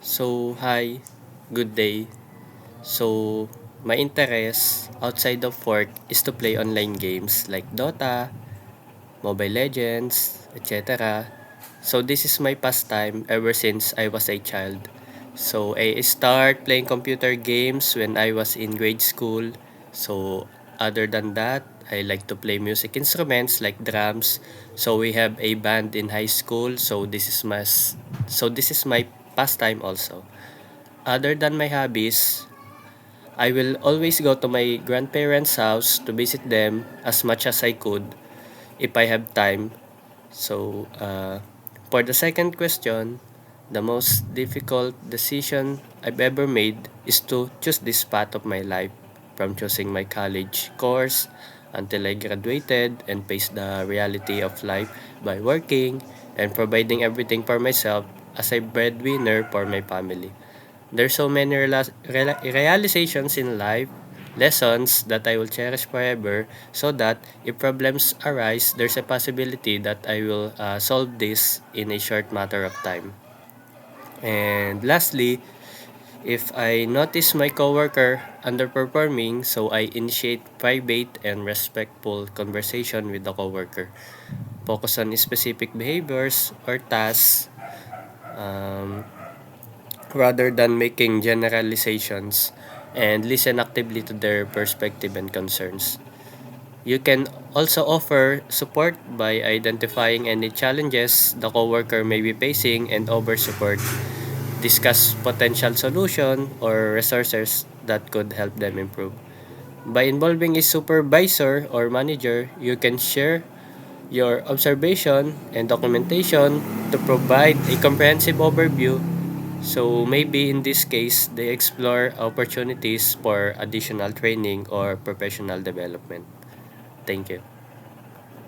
Hi, good day. So, my interest outside of work is to play online games like Dota, Mobile Legends, etc. So, this is my pastime ever since I was a child. So, I start playing computer games when I was in grade school. So, other than that, I like to play music instruments like drums. So, we have a band in high school. So this is my pastime also. Other than my hobbies, I will always go to my grandparents' house to visit them as much as I could if I have time. So, for the second question, the most difficult decision I've ever made is to choose this path of my life, from choosing my college course until I graduated and faced the reality of life by working and providing everything for myself as a breadwinner for my family. There's so many realizations in life, lessons that I will cherish forever, so that if problems arise, there's a possibility that I will solve this in a short matter of time. And lastly, if I notice my coworker underperforming, so I initiate private and respectful conversation with the coworker. Focus on specific behaviors or tasks, um, rather than making generalizations, and listen actively to their perspective and concerns. You can also offer support by identifying any challenges the coworker may be facing and offer support. Discuss potential solution or resources that could help them improve. By involving a supervisor or manager, you can share your observation and documentation to provide a comprehensive overview. So maybe in this case, they explore opportunities for additional training or professional development. Thank you.